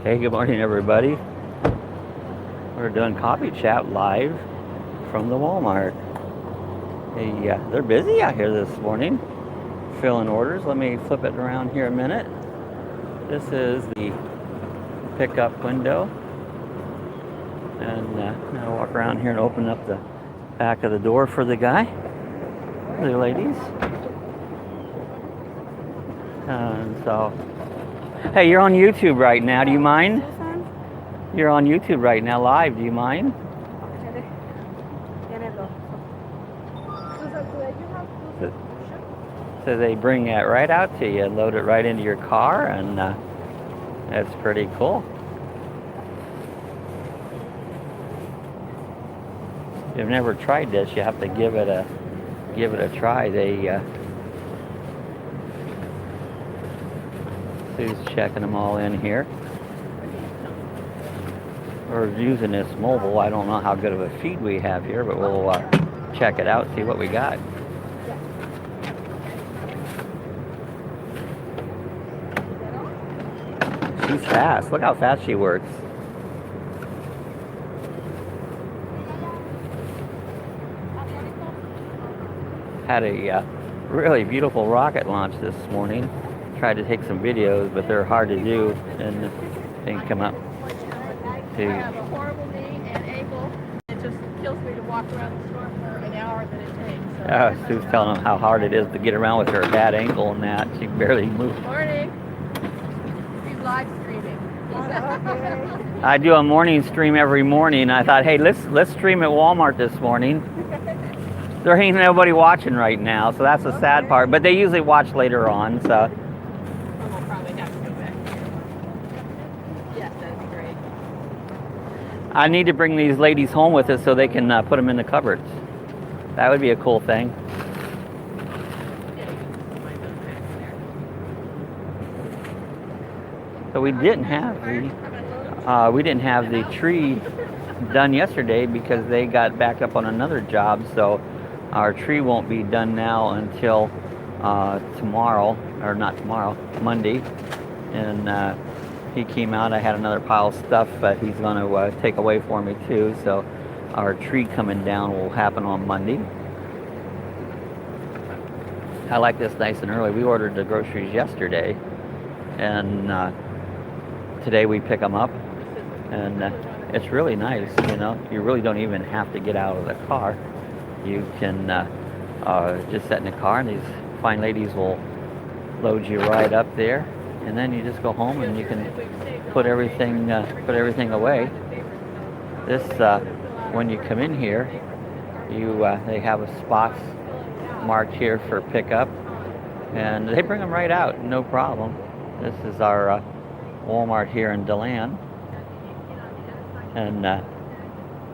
Hey, good morning, everybody. We're doing Coffee Chat live from the Walmart. Hey, they're busy out here this morning, filling orders. Let me flip it around here a minute. This is the pickup window. And I'll walk around here and open up the back of the door for the guy, the ladies. And so, hey, you're on YouTube right now. Do you mind? You're on YouTube right now, live. Do you mind? So they bring it right out to you, load it right into your car, and that's pretty cool. If you've never tried this, you have to give it a try. Sue's checking them all in here. We're using this mobile. I don't know how good of a feed we have here, but we'll check it out, see what we got. She's fast. Look how fast she works. Had a really beautiful rocket launch this morning. Tried to take some videos, but they're hard to do, and they can come up. I have a horrible knee and ankle. It just kills me to walk around the store for an hour that it takes. So. Sue's telling them how hard it is to get around with her bad ankle and that. She can barely move. Morning. She's live streaming. I do a morning stream every morning. I thought, hey, let's stream at Walmart this morning. There ain't nobody watching right now, so that's the sad part. But they usually watch later on, so. We'll probably have to go back here. Yes, that'd be great. I need to bring these ladies home with us so they can put them in the cupboards. That would be a cool thing. So we didn't have the tree done yesterday because they got backed up on another job. So our tree won't be done now until tomorrow, or not tomorrow, Monday. And he came out. I had another pile of stuff that he's going to take away for me too. So our tree coming down will happen on Monday. I like this nice and early. We ordered the groceries yesterday, and today we pick them up, and it's really nice. You know, you really don't even have to get out of the car. You can just sit in the car, and these fine ladies will load you right up there, and then you just go home and you can put everything away. This when you come in here, they have a spots marked here for pickup, and they bring them right out, no problem. This is our Walmart here in DeLand, and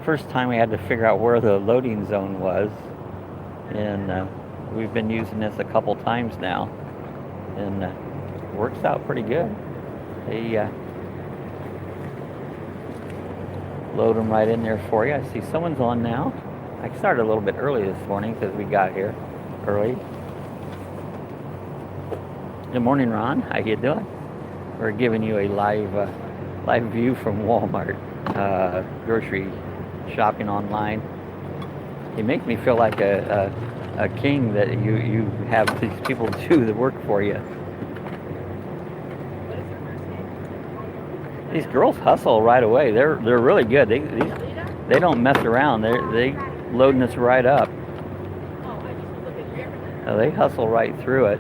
first time we had to figure out where the loading zone was, and we've been using this a couple times now, and works out pretty good. They load them right in there for you. I see someone's on now. I started a little bit early this morning because we got here early. Good morning, Ron. How you doing? We're giving you a live view from Walmart, grocery shopping online. It makes me feel like a king that you have these people do the work for you. These girls hustle right away. They're really good. They don't mess around. They loading us right up. They hustle right through it.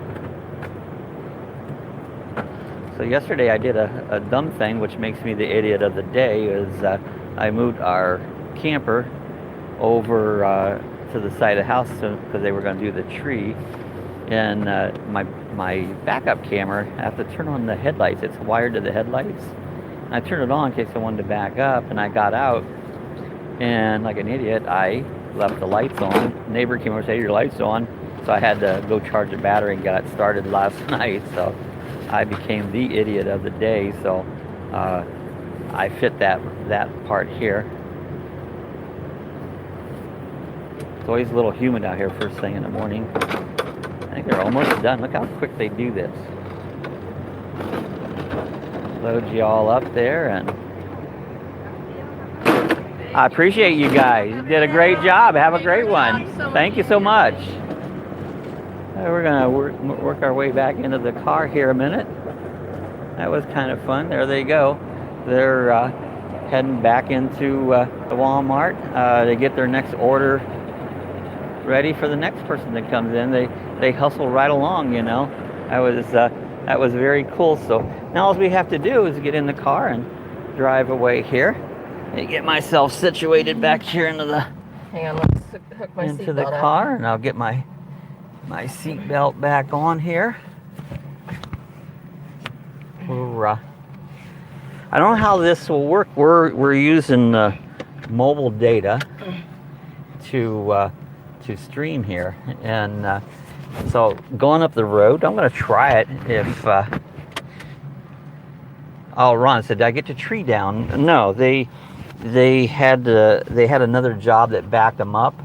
So yesterday I did a dumb thing, which makes me the idiot of the day, is I moved our camper over to the side of the house because they were going to do the tree. And my backup camera, I have to turn on the headlights. It's wired to the headlights. And I turned it on in case I wanted to back up, and I got out, and like an idiot, I left the lights on. The neighbor came over and said, "Your lights on." So I had to go charge the battery and got it started last night. So I became the idiot of the day. So I fit that part here. It's always a little humid out here first thing in the morning. I think they're almost done. Look how quick they do this. load you all up there, and I appreciate you guys. You did a great job. Have a great one. Thank you so much. We're gonna work our way back into the car here a minute. That was kind of fun. There they go. They're heading back into the Walmart to get their next order ready for the next person that comes in. They hustle right along, you know. That was very cool. So now all we have to do is get in the car and drive away here. And get myself situated back here into the Hang on, let's hook my into the seatbelt car, and I'll get my seat belt back on here. I don't know how this will work. We're using mobile data to stream here, and so going up the road, I'm going to try it. If oh, Ron said, did I get the tree down? No, they had another job that backed them up,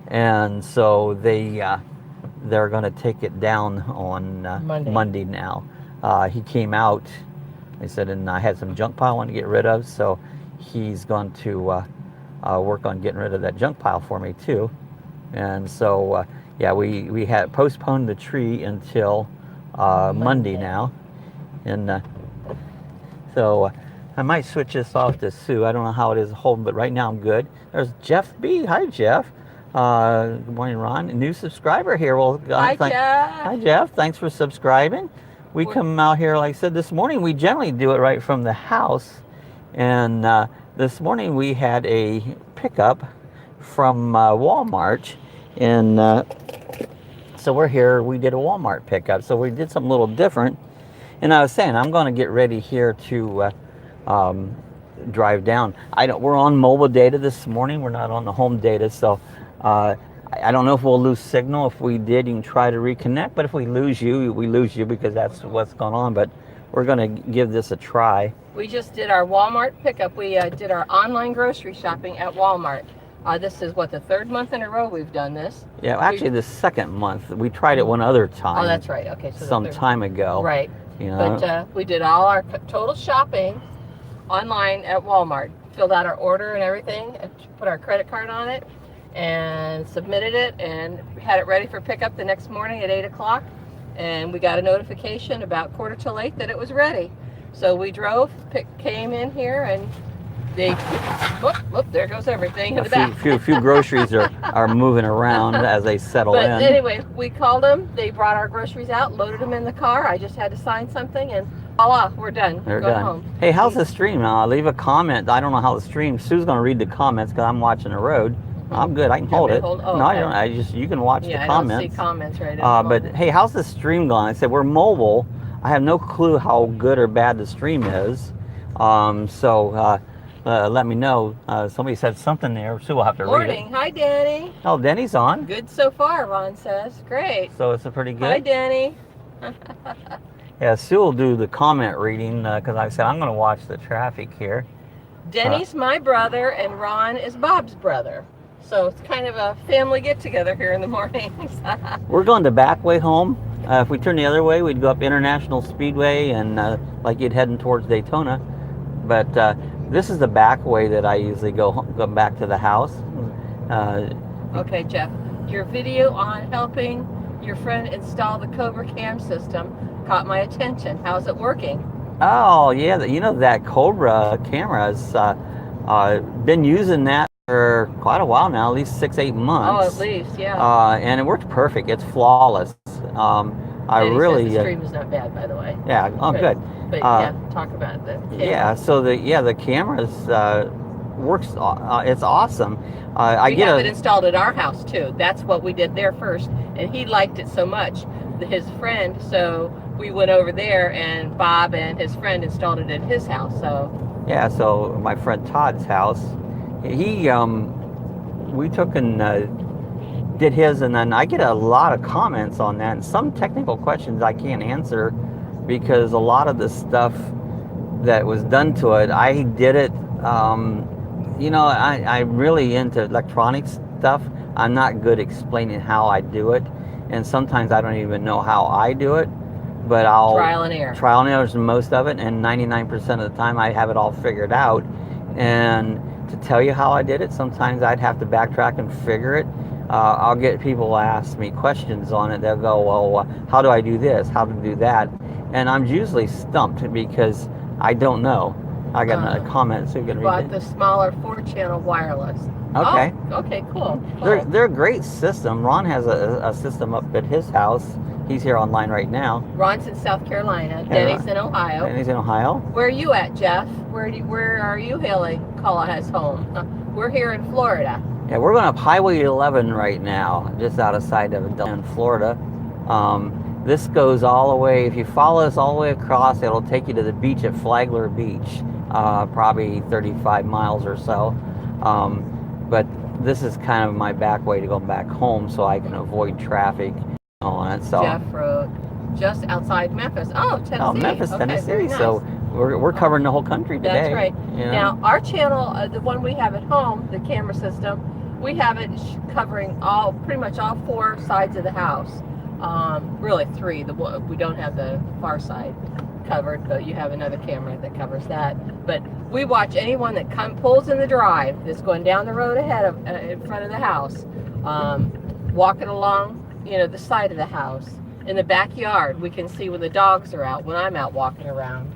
and so they're going to take it down on Monday now. He came out, they said, and I had some junk pile I want to get rid of, so he's going to work on getting rid of that junk pile for me too. And so yeah, we had postponed the tree until Monday now, and so I might switch this off to Sue. I don't know how it is holding, but right now I'm good. There's Jeff B. Hi, Jeff. Good morning, Ron. A new subscriber here. Well, Hi, Jeff. Hi, Jeff. Thanks for subscribing. We come out here, like I said, this morning. We generally do it right from the house. And this morning we had a pickup from Walmart. And so we're here. We did a Walmart pickup. So we did something a little different. And I was saying, I'm going to get ready here to drive down. We're on mobile data this morning. We're not on the home data. So I don't know if we'll lose signal. If we did, you can try to reconnect. But if we lose you, we lose you, because that's what's going on. But we're going to give this a try. We just did our Walmart pickup. We did our online grocery shopping at Walmart. This is what, the third month in a row we've done this? Yeah, actually the second month. We tried it one other time. Oh, that's right. Okay, so some time ago. Right. You know? But we did all our total shopping online at Walmart. Filled out our order and everything, and put our credit card on it, and submitted it, and had it ready for pickup the next morning at 8 o'clock. And we got a notification about 7:45 that it was ready. So we drove, came in here, and they, whoop, there goes everything in the back. Few groceries are moving around as they settle in. But anyway, we called them. They brought our groceries out, loaded them in the car. I just had to sign something, and voila, we're done. They're going done. Home. Hey, how's the stream? Leave a comment. I don't know how the stream. Sue's going to read the comments because I'm watching the road. I'm good. I can hold it. Oh, no, okay. I don't. You can watch the comments. I don't see comments right now. But hey, how's the stream going? I said we're mobile. I have no clue how good or bad the stream is. So let me know. Somebody said something there. Sue will have to read it. Morning. Hi, Danny. Oh, Denny's on. Good so far, Ron says. Great. So it's a pretty good. Hi, Danny. Yeah, Sue will do the comment reading because I said I'm going to watch the traffic here. Denny's my brother, and Ron is Bob's brother. So it's kind of a family get-together here in the mornings. We're going the back way home. If we turn the other way, we'd go up International Speedway and like you'd heading towards Daytona. But this is the back way that I usually go back to the house. Okay, Jeff. Your video on helping your friend install the Cobra Cam system caught my attention. How's it working? Oh, yeah. You know, that Cobra camera's been using that for quite a while now, at least 6-8 months. Oh, at least, yeah. And it works perfect. It's flawless. I really. Says the stream is not bad, by the way. Yeah. Oh, good. But yeah, talk about the camera. Yeah. So the cameras works. It's awesome. We have it installed at our house too. That's what we did there first, and he liked it so much, his friend. So we went over there, and Bob and his friend installed it at his house. So. Yeah. So my friend Todd's house. We took and did his, and then I get a lot of comments on that, and some technical questions I can't answer because a lot of the stuff that was done to it, I did it. I'm really into electronic stuff. I'm not good explaining how I do it, and sometimes I don't even know how I do it. but I'll trial and error. Trial and error is most of it, and 99% of the time I have it all figured out. And to tell you how I did it, sometimes I'd have to backtrack and figure it. I'll get people ask me questions on it. They'll go, well, how do I do this? How to do that? And I'm usually stumped because I don't know. I got another comment, so you can read Bought it. the smaller 4-channel wireless. Okay. Oh, okay, cool. They're a great system. Ron has a system up at his house. He's here online right now. Ron's in South Carolina. Yeah, Denny's in Ohio. Denny's in Ohio. Where are you at, Jeff? Where are you hailing Colaha's home? We're here in Florida. Yeah, we're going up Highway 11 right now, just outside of in Florida. This goes all the way, if you follow us all the way across, it'll take you to the beach at Flagler Beach, probably 35 miles or so. But this is kind of my back way to go back home so I can avoid traffic on it. So Jeff Road, just outside Memphis. Oh, Tennessee. Oh, Memphis, okay, Tennessee. very nice. So we're covering the whole country today. That's right. You know? Now, our channel, the one we have at home, the camera system, we have it covering pretty much all 4 sides of the house. Really 3. We don't have the far side covered, but you have another camera that covers that. But we watch anyone that pulls in the drive that's going down the road ahead of in front of the house, walking along, the side of the house. In the backyard, we can see when the dogs are out, when I'm out walking around.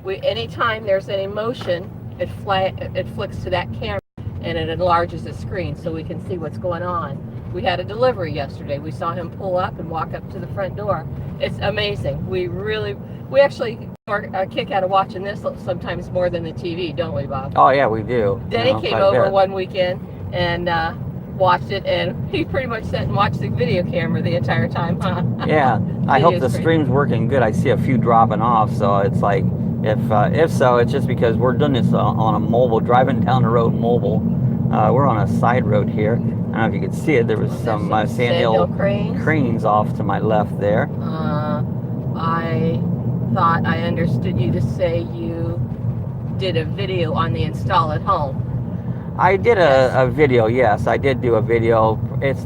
Anytime there's any motion, it flicks to that camera and it enlarges the screen so we can see what's going on. We had a delivery yesterday. We saw him pull up and walk up to the front door. It's amazing. We actually kick out of watching this sometimes more than the TV, don't we, Bob? Oh yeah, we do. Denny came over one weekend and watched it, and he pretty much sat and watched the video camera the entire time, huh? Yeah, I hope the stream's working good. I see a few dropping off, so it's like, if so, it's just because we're doing this on a mobile, driving down the road mobile. We're on a side road here. I don't know if you can see it. There was some sandhill cranes off to my left there. I thought I understood you to say you did a video on the install at home. I did a video, yes. I did do a video. It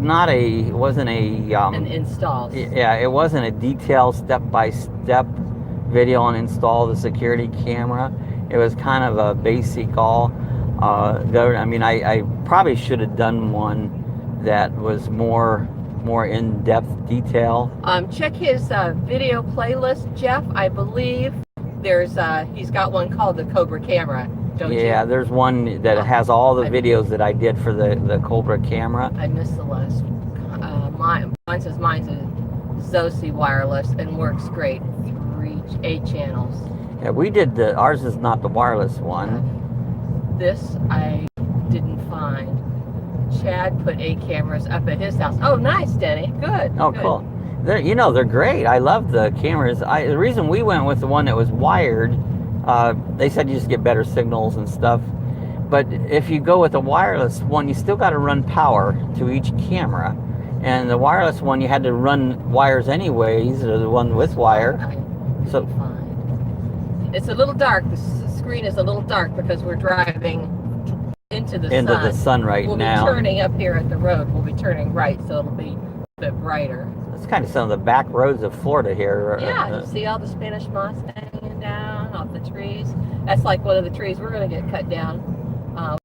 wasn't an install. Yeah, it wasn't a detailed step-by-step video on install the security camera. It was kind of a basic all. I probably should have done one that was more in-depth detail. Check his video playlist, Jeff. I believe he's got one called the Cobra Camera. Don't you? Yeah, there's one that has all the videos that I did for the Cobra camera. I missed the last. Mine's a Zosi wireless and works great. 8 channels. Yeah, we did ours is not the wireless one. This I didn't find. Chad put 8 cameras up at his house. Oh, nice, Denny. Good. Oh, good. Cool. They're great. I love the cameras. The reason we went with the one that was wired, they said you just get better signals and stuff. But if you go with the wireless one, you still got to run power to each camera. And the wireless one, you had to run wires anyways, or the one with wire. So it's a little dark. The screen is a little dark because we're driving into the sun right now. We'll be turning up here at the road. We'll be turning right, so it'll be a bit brighter. It's kind of some of the back roads of Florida here. Yeah, you see all the Spanish moss hanging down off the trees. That's like one of the trees we're going to get cut down.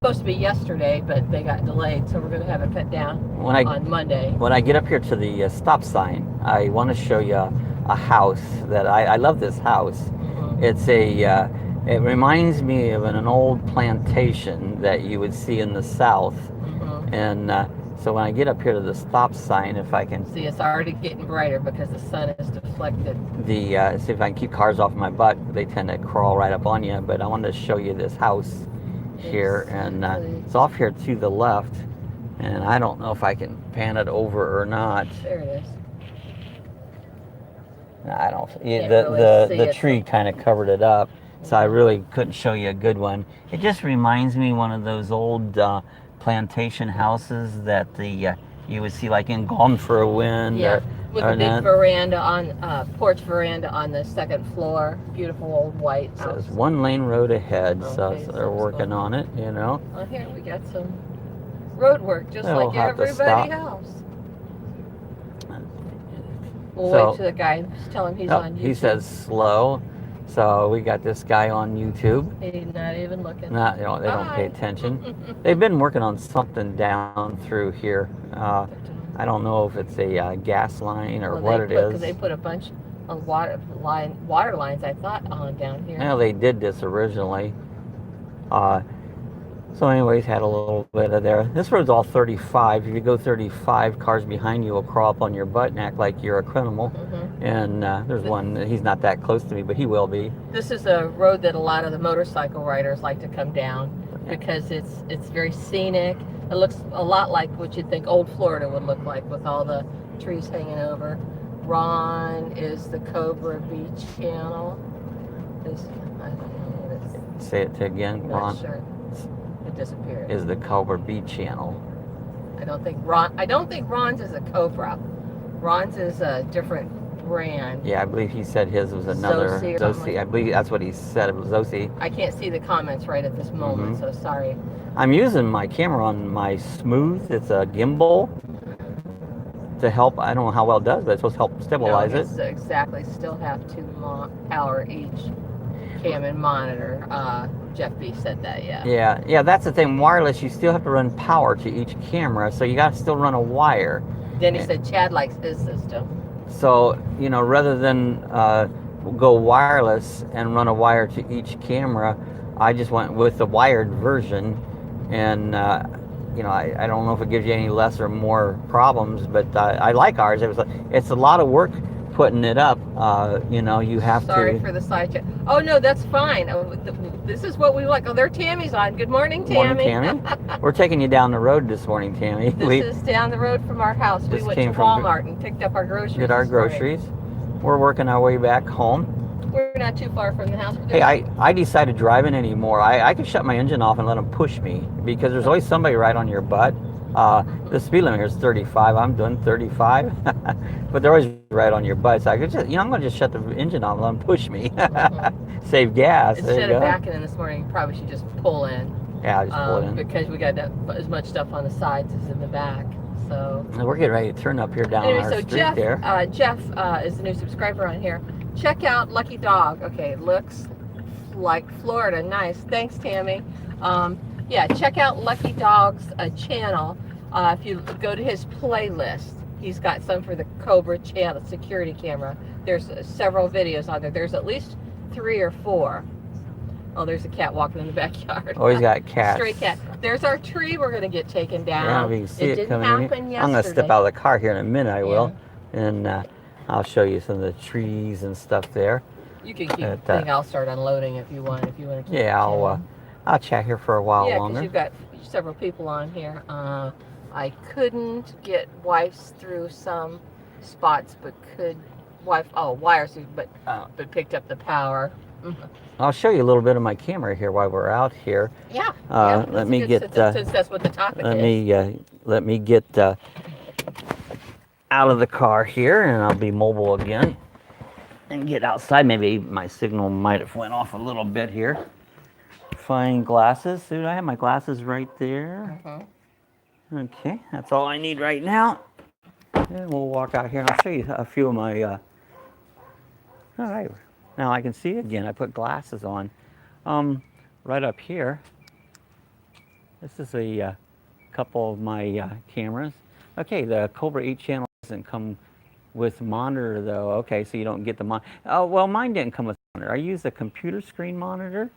Supposed to be yesterday, but they got delayed, so we're going to have it cut down on Monday. When I get up here to the stop sign, I want to show you a house that I love. This house. Mm-hmm. It's it reminds me of an old plantation that you would see in the South. Mm-hmm. And so when I get up here to the stop sign, if I can see, it's already getting brighter because the sun is deflected. See if I can keep cars off my butt. They tend to crawl right up on you. But I wanted to show you this house here, and it's off here to the left. And I don't know if I can pan it over or not. There it is. I don't. The tree kind of covered it up, so I really couldn't show you a good one. It just reminds me one of those old plantation houses that you would see like in Gone for a Wind. Yeah, with a big veranda porch veranda on the second floor. Beautiful old white house. So it's 1-lane road ahead, so they're working on it. Well, here we got some road work, just like everybody else. We'll So- wait to the guy. Tell him he's Oh, on YouTube. he says slow. So we got this guy on YouTube. He's not even looking. Not, you know, they don't pay Bye. attention. They've been working on something down through here. I don't know if it's a gas line or what it is. Because they put a bunch of water lines, I thought, on down here. Well, they did this originally. So anyways, had a little bit of there. This road's all 35. If you go 35, cars behind you will crawl up on your butt and act like you're a criminal. Mm-hmm. And there's one, he's not that close to me, but he will be. This is a road that a lot of the motorcycle riders like to come down because it's very scenic. It looks a lot like what you'd think old Florida would look like with all the trees hanging over. Ron is the Cobra Beach channel. I don't know what it's. Say it to again, I'm Ron. not sure. It disappeared. Is the Cobra Beach channel. I don't think Ron's is a Cobra. Ron's is a different brand. Yeah, I believe he said his was another Zosi or something Zosi. like I believe that's what he said. It was Zosi. I can't see the comments right at this moment, so sorry. I'm using my camera on my Smooth. It's a gimbal to help. I don't know how well it does, but it's supposed to help stabilize it. Exactly. Still have to power each cam and monitor. Jeff B said that, yeah. Yeah, that's the thing. Wireless, you still have to run power to each camera, so you got to still run a wire. Then he said Chad likes his system. So, you know, rather than go wireless and run a wire to each camera, I just went with the wired version. And, you know, I don't know if it gives you any less or more problems, but I like ours. It's a lot of work putting it up. You know, you have Sorry to. for the side chat. Oh, no, that's fine. This is what we like. Oh, there Tammy's on. Good morning, Tammy. Morning, Tammy. We're taking you down the road this morning, Tammy. This is down the road from our house. We This went to came from Walmart and picked up our groceries. Get our this morning. groceries. We're working our way back home. We're not too far from the house. Hey, I decided driving anymore. I could shut my engine off and let them push me because there's always somebody right on your butt. The speed limit here is 35. I'm doing 35, but they're always right on your butt. So I could just, you know, I'm going to just shut the engine off and let them push me. Save gas. There Instead you of go. backing in this morning, you probably should just pull in. Yeah, just pull it in. Because we got as much stuff on the sides as in the back. So We're getting ready to turn up here down anyway, our so street Jeff, there. Jeff is the new subscriber on here. Check out Lucky Dawg. Okay, looks like Florida. Nice. Thanks, Tammy. Yeah, check out Lucky Dawg's channel. If you go to his playlist, he's got some for the Cobra channel security camera. There's several videos on there. There's at least 3 or 4. Oh, there's a cat walking in the backyard. Always got cats. Stray cat. There's our tree we're going to get taken down. Yeah, we can see it didn't coming happen in here. yesterday. I'm going to step out of the car here in a minute, I will. And I'll show you some of the trees and stuff there. You can keep. I think I'll start unloading if you want. If you want to. Yeah, I'll chat here for a while yeah, longer. because you've got several people on here. I couldn't get wipes through some spots, but could wires, but picked up the power. I'll show you a little bit of my camera here while we're out here. Yeah. Let me get. Since that's what the topic is. Let me get out of the car here, and I'll be mobile again. And get outside. Maybe my signal might have went off a little bit here. Find glasses. Dude, I have my glasses right there. Okay, that's all I need right now. And we'll walk out here and I'll show you a few of my. All right, now I can see again. I put glasses on. Right up here. This is a couple of my cameras. Okay, the Cobra 8 channel doesn't come with monitor though. Okay, so you don't get the monitor. Oh, well, mine didn't come with monitor. I used a computer screen monitor.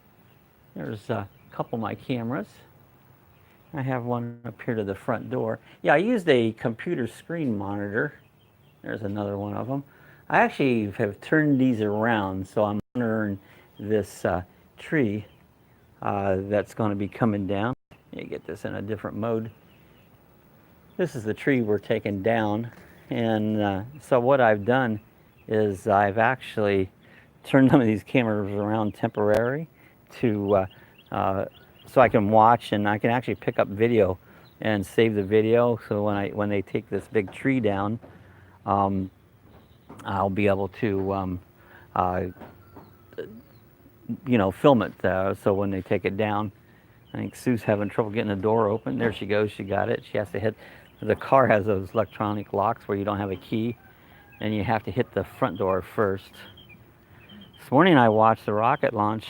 There's a couple of my cameras. I have one up here to the front door. Yeah, I used a computer screen monitor. There's another one of them. I actually have turned these around, so I'm monitoring this tree that's going to be coming down. You get this in a different mode. This is the tree we're taking down, and so what I've done is I've actually turned some of these cameras around temporary to so I can watch, and I can actually pick up video and save the video. So when they take this big tree down, I'll be able to you know, film it. So when they take it down, I think Sue's having trouble getting the door open. There she goes. She got it. She has to hit. The car has those electronic locks where you don't have a key, and you have to hit the front door first. This morning I watched the rocket launch.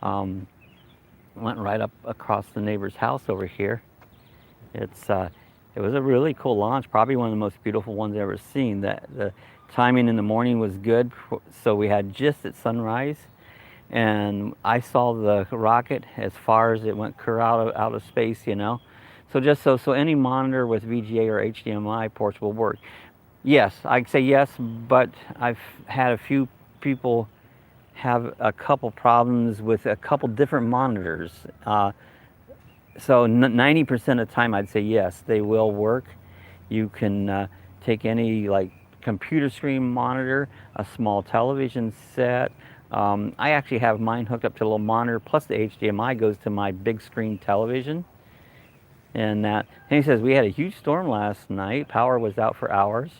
Went right up across the neighbor's house over here. It was a really cool launch, probably one of the most beautiful ones I've ever seen. The timing in the morning was good, so we had just at sunrise, and I saw the rocket as far as it went clear out of space, you know. So just so any monitor with VGA or HDMI ports will work. Yes, I'd say yes, but I've had a few people have a couple problems with a couple different monitors. So 90% of the time I'd say yes, they will work. You can take any like computer screen monitor, a small television set. I actually have mine hooked up to a little monitor, plus the HDMI goes to my big screen television. And he says, we had a huge storm last night. Power was out for hours.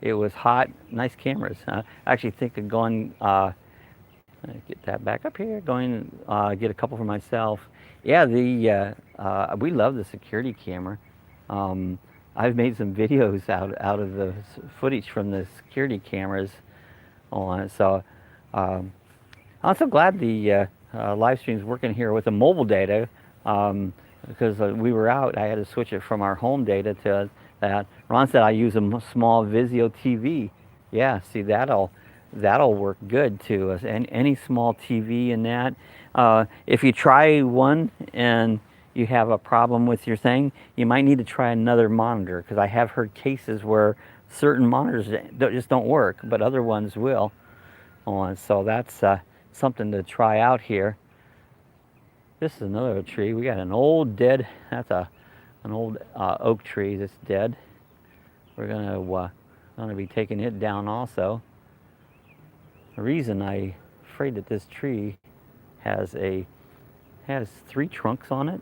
It was hot, nice cameras. I actually think of going, get that back up here, going get a couple for myself. Yeah, we love the security camera. I've made some videos out of the footage from the security cameras on it. So I'm so glad the live stream's working here with the mobile data. Because we were out, I had to switch it from our home data to that. Ron said I use a small Vizio TV. Yeah, see, that'll work good too. And any small TV in that. If you try one and you have a problem with your thing, you might need to try another monitor, because I have heard cases where certain monitors just don't work, but other ones will. So that's something to try out here. This is another tree. We got an old dead, that's an old oak tree that's dead. We're gonna be taking it down also. The reason I'm afraid that this tree has 3 trunks on it.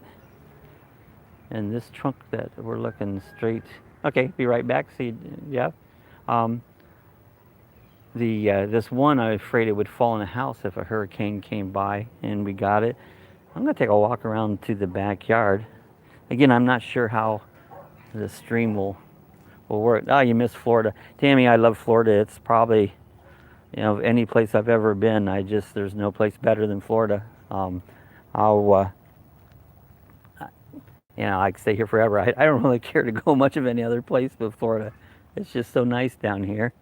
And this trunk that we're looking straight, okay, be right back, see, yeah. This one, I'm afraid it would fall in the house if a hurricane came by, and we got it. I'm going to take a walk around to the backyard. Again, I'm not sure how the stream will work. Oh, you missed Florida. Tammy, I love Florida. It's probably, any place I've ever been, there's no place better than Florida. I could stay here forever. I don't really care to go much of any other place but Florida. It's just so nice down here.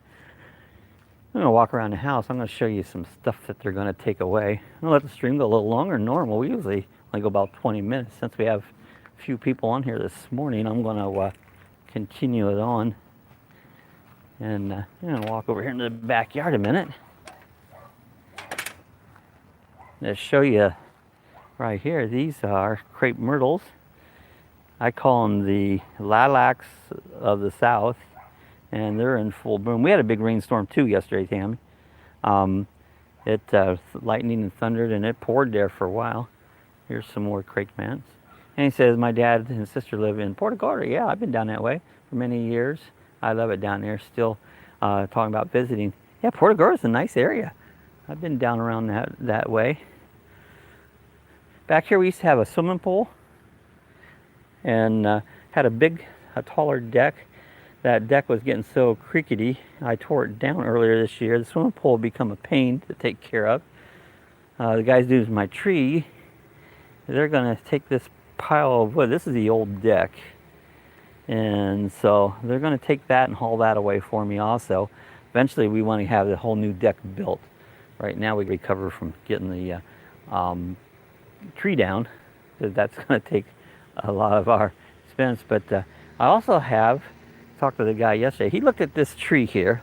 I'm going to walk around the house. I'm going to show you some stuff that they're going to take away. I'm going to let the stream go a little longer than normal. We usually only go about 20 minutes. Since we have a few people on here this morning, I'm going to continue it on. And I'm going to walk over here into the backyard a minute. To show you right here, these are crepe myrtles. I call them the lilacs of the South. And they're in full bloom. We had a big rainstorm too yesterday, Tammy. It lightning and thundered, and it poured there for a while. Here's some more crepe myrtles. And he says, my dad and sister live in Puerto Gorda. Yeah, I've been down that way for many years. I love it down there. Still talking about visiting. Yeah, Puerto Gorda's a nice area. I've been down around that way. Back here we used to have a swimming pool, and had a taller deck. That deck was getting so creaky, I tore it down earlier this year. The swimming pool had become a pain to take care of. The guys doing my tree, they're going to take this pile of wood. This is the old deck. And so they're going to take that and haul that away for me also. Eventually we want to have the whole new deck built. Right now we recover from getting the tree down, because that's going to take a lot of our expense. But I also talked to the guy yesterday. He looked at this tree here,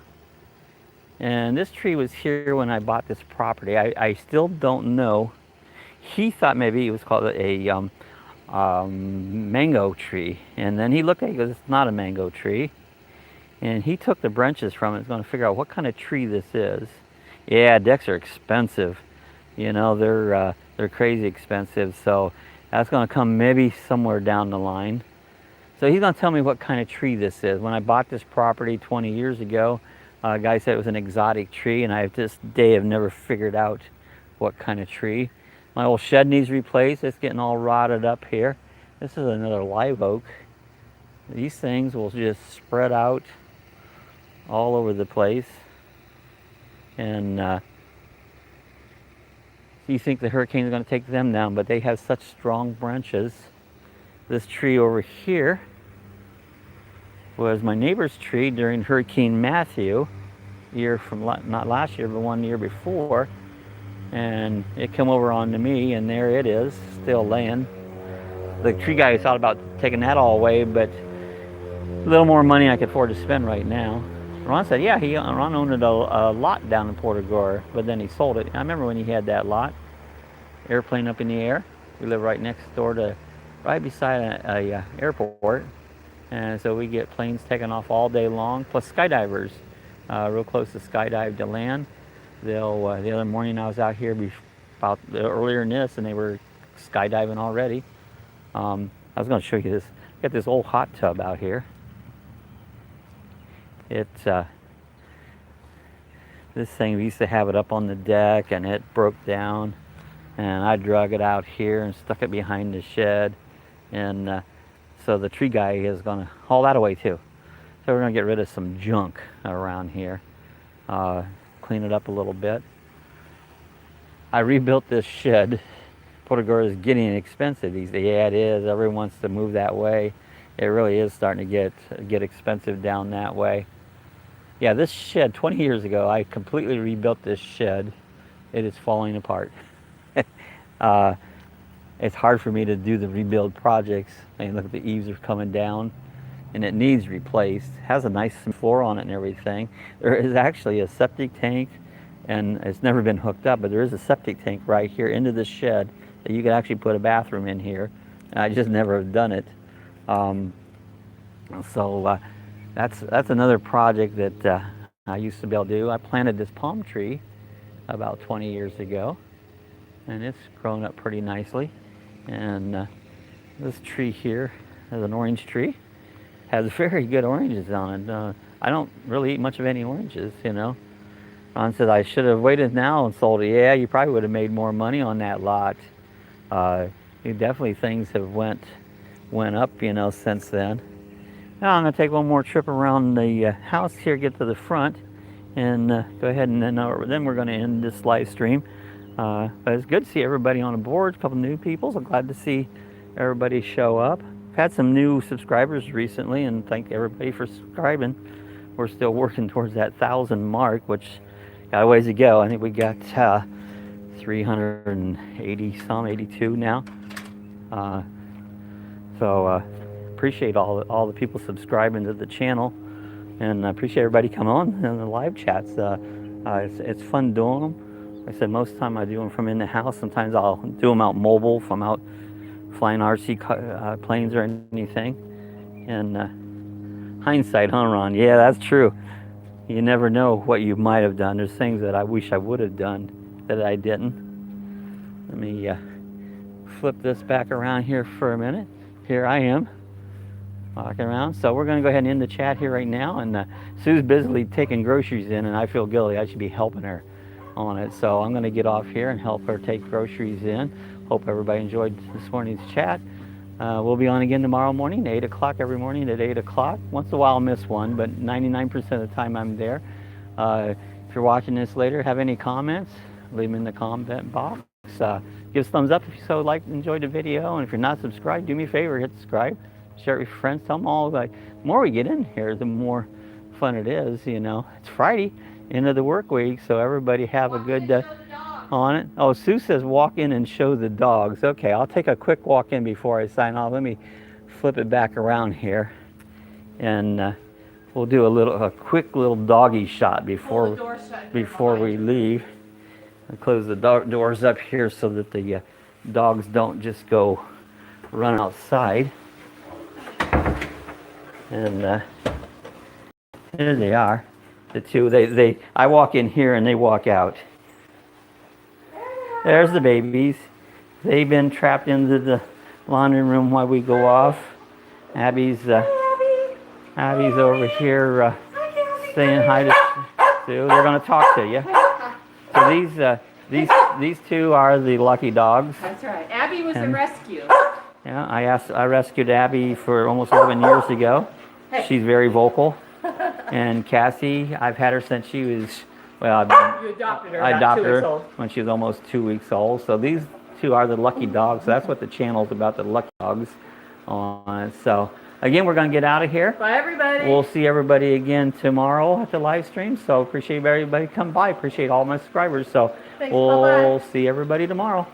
and this tree was here when I bought this property. I still don't know. He thought maybe it was called a mango tree, and then he looked at it, he goes, it's not a mango tree. And he took the branches from it. He's going to figure out what kind of tree this is. Yeah, decks are expensive. They're crazy expensive. So that's going to come maybe somewhere down the line. So he's going to tell me what kind of tree this is. When I bought this property 20 years ago, a guy said it was an exotic tree, and I to this day have never figured out what kind of tree. My old shed needs replaced. It's getting all rotted up here. This is another live oak. These things will just spread out all over the place. And you think the hurricane is going to take them down, but they have such strong branches. This tree over here was my neighbor's tree during Hurricane Matthew, year from not last year, but 1 year before, and it came over onto me, and there it is, still laying. The tree guy thought about taking that all away, but a little more money I could afford to spend right now. Ron said, yeah, Ron owned a lot down in Porter-Gore, but then he sold it. I remember when he had that lot, airplane up in the air. We live right next door to, right beside a airport, and so we get planes taking off all day long, plus skydivers, real close to skydive to land. They'll, the other morning I was out here about earlier than this, and they were skydiving already. I was going to show you this. Got this old hot tub out here. It's this thing, we used to have it up on the deck, and it broke down, and I drug it out here and stuck it behind the shed, and so the tree guy is going to haul that away too. So we're going to get rid of some junk around here, clean it up a little bit. I rebuilt this shed. Porter-Gore is getting expensive these days. Yeah, it is. Everyone wants to move that way. It really is starting to get expensive down that way. Yeah, this shed, 20 years ago, I completely rebuilt this shed. It is falling apart. It's hard for me to do the rebuild projects. I mean, look, the eaves are coming down, and it needs replaced. It has a nice floor on it and everything. There is actually a septic tank, and it's never been hooked up, but there is a septic tank right here into the shed that you could actually put a bathroom in here. I just never have done it. So that's another project that I used to be able to do. I planted this palm tree about 20 years ago, and it's grown up pretty nicely. And this tree here is an orange tree. Has very good oranges on it. I don't really eat much of any oranges, you know. Ron said I should have waited now and sold it. Yeah, you probably would have made more money on that lot. Definitely things have went up, you know, since then. Now I'm going to take one more trip around the house here, get to the front, and go ahead and then we're going to end this live stream. But it's good to see everybody on board, a couple new people, so glad to see everybody show up. I've had some new subscribers recently, and thank everybody for subscribing. We're still working towards that 1,000 mark, which got a ways to go. I think we got 380 some, 82 now. So appreciate all the people subscribing to the channel, and I appreciate everybody coming on in the live chats. It's fun doing them. Like I said, most of the time I do them from in the house. Sometimes I'll do them out mobile, from out flying RC planes or anything. And hindsight, huh, Ron? Yeah, that's true. You never know what you might have done. There's things that I wish I would have done that I didn't. Let me flip this back around here for a minute. Here I am, walking around. So we're going to go ahead and end the chat here right now. And Sue's busily taking groceries in, and I feel guilty. I should be helping her on it. So I'm going to get off here and help her take groceries in. Hope everybody enjoyed this morning's chat. We'll be on again tomorrow morning, 8 o'clock every morning at 8 o'clock. Once in a while I'll miss one, but 99% of the time I'm there. If you're watching this later, have any comments, leave them in the comment box. Give us a thumbs up if you so like enjoyed the video, and if you're not subscribed, do me a favor, hit subscribe, share it with your friends, tell them all. Like, the more we get in here, the more fun it is, you know. It's Friday, end of the work week, so everybody have a good on it. Oh, Sue says walk in and show the dogs. Okay, I'll take a quick walk in before I sign off. Let me flip it back around here, and we'll do a quick little doggy shot before we leave. I'll close the doors up here so that the dogs don't just go run outside. And there they are, the two. I walk in here and they walk out. There's the babies. They've been trapped into the laundry room while we go off. Abby's over here saying hi to Sue. They're going to talk to you. So these two are the lucky dogs. That's right. Abby was a rescue. Yeah, I rescued Abby for almost 11 years ago. Hey. She's very vocal. And Cassie, I've had her since she was, well, You adopted her I about 2 adopted weeks her old. when she was almost 2 weeks old. So these two are the lucky dogs. So that's what the channel's about, the lucky dogs. So again, we're going to get out of here. Bye, everybody. We'll see everybody again tomorrow at the live stream. So appreciate everybody come by. Appreciate all my subscribers. So Thanks, we'll bye-bye. see everybody tomorrow.